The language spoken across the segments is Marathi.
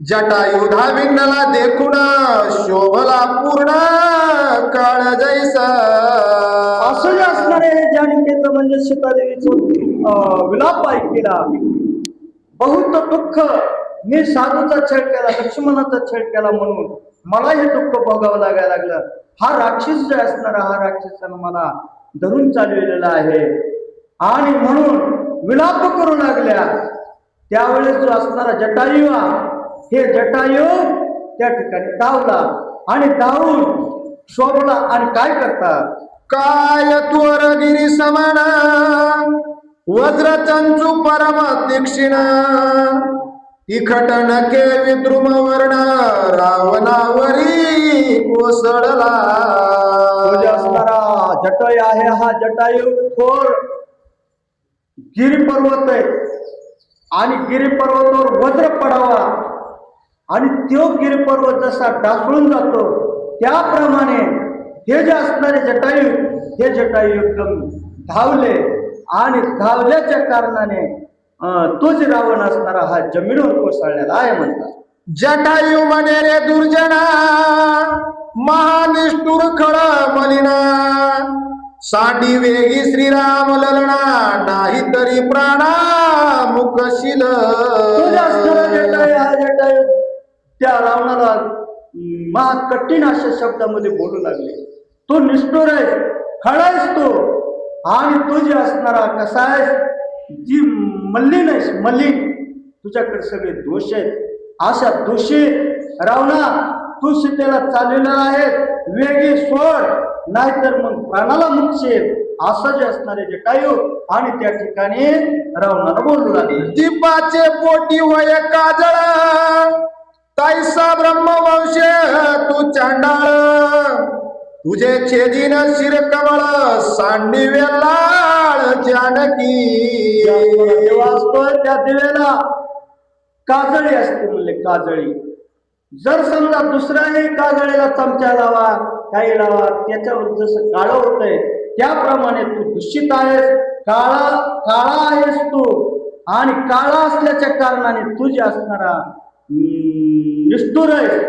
जटायु धाविंगला देखून शोभला पूर्ण काळ जैसा. असं जे असणारे जाणकेचं म्हणजे सीतादेवीचं विलाप ऐकला. बहुत दुःख, मी साधूचा छळ केला, लक्ष्मणाचा छळ केला म्हणून मला हे दुःख भोगावं लागायला लागलं. हा राक्षस जे असणारा, हा राक्षसानं मला धरून चालविलेला आहे आणि म्हणून विलाप करू लागल्या. त्यावेळेस जो असणारा जटायू, हे जटायू त्या ठिकाणी धावला आणि धावून शोभला आणि काय करतात, काय त्वरगिरी समान वज्र चंचू परम तीक्षिण तिखट नके विद्रुम वर्ण रावणावरी कोसळला. जो असणारा जटायू आहे, हा जटायू थोर गिरीपर्वत आहे आणि गिरीपर्वतावर वज्र पडावा आणि तो गिरीपर्वत जसा ढासळून जातो त्याप्रमाणे हे जे असणारे जटायू, हे जटायू एकदम धावले आणि धावल्याच्या कारणाने तो जे रावण असणारा हा जमिनीवर कोसळलेला आहे म्हणतात. जटायू म्हणे रे दुर्जना महानिष्ठुर खळ मलिना सांडी वेगी श्रीराम ललना नाही तरी प्राणा मुकशील. तो जे असणारा जटायू, हा जटायू त्या रावणाला महाकठीण अशा शब्दामध्ये बोलू लागले. तो निष्ठुर आहे, खळायस तो, आणि तो जे असणारा कसा आहे, जी मल्लीन आहेस, मल्लीन, तुझ्याकडे सगळे दोष आहेत. अशा दोषी रावणा तू सीतेला चाललेला आहे, वेगी सोड नाहीतर मग प्राणाला मुकशील, असं जे असणारे जटायू आणि त्या ठिकाणी रावणाला बोलू लागले. दीपाचे पोटी वय काजळ तैसा ब्रह्मवंश तू चांडाळ तुझे छेदीन शिर कमळ सांडी वेलाळ जानकी. त्या दिव्याला काजळी असते म्हणले, काजळी. जर समजा दुसऱ्याही काजळीला चमचा लावा, काही लावा, त्याच्यावर जसं काळं होतंय त्याप्रमाणे तू दूषित आहेस, काळा आहेस तू, आणि काळा असल्याच्या कारणाने तू जे असणारा निष्ठुर आहेस.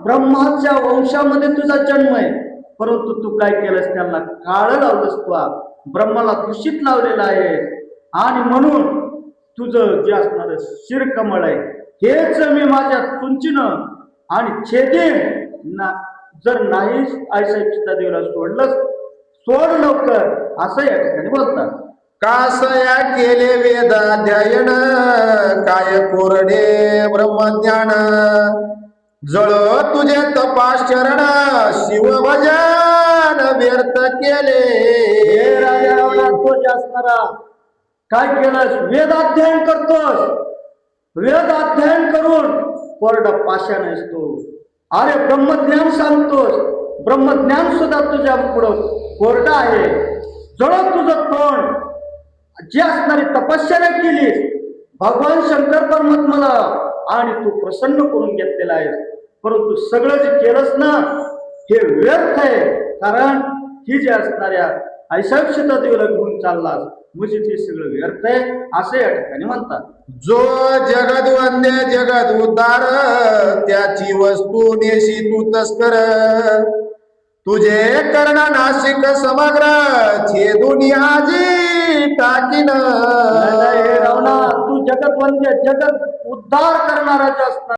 ब्रह्माच्या वंशामध्ये तुझा जन्म आहे, परंतु तू काय केलंस, त्यांना काळं लावलंस, तू ब्रह्माला दूषित लावलेला आहे आणि म्हणून तुझं जे असणारं शिरकमळ आहे हेच मी माझ्या तुंचीनं आणि छेदेन ना, जर नाही आईसाहेब सीतादेवीला सोडलंस, सोड लवकर, असं या ठिकाणी बोलतात. कासया केले वेदाध्ययन काय कोरडे ब्रह्मज्ञान जळ तुझे तपाशरण शिव भजन व्यर्थ केले. हे राजा रावणा, तो जे असणारा काय केलंस, वेदाध्ययन करतोस, वेद अध्ययन करून कोरडा पाषाण आहेस तू. अरे ब्रह्मज्ञान सांगतोस, ब्रह्मज्ञान सुद्धा तुझ्या पुढं कोरडा आहे. जळ तुझं तोंड, जी असणारी तपश्चर्या केलीस भगवान शंकर परमात्माला आणि तू प्रसन्न करून घेतलेला आहेस, परंतु सगळं जे केलंस ना हे व्यर्थ आहे. कारण ही जे असणाऱ्या आईसाहेब सीतादेवीला घेऊन चाललास म्हणजे ते सगळं व्यर्थ आहे, असं या ठिकाणी म्हणतात. जो जगद वंदे जगद उद्धार त्याची वस्तू नेशी तू तस्कर तुझे कर्ण नाशिक समग्र छे दुनियाजी टाकीन. हे रावणा, तू जगत वंदे जगत उद्धार करणारा जे असणार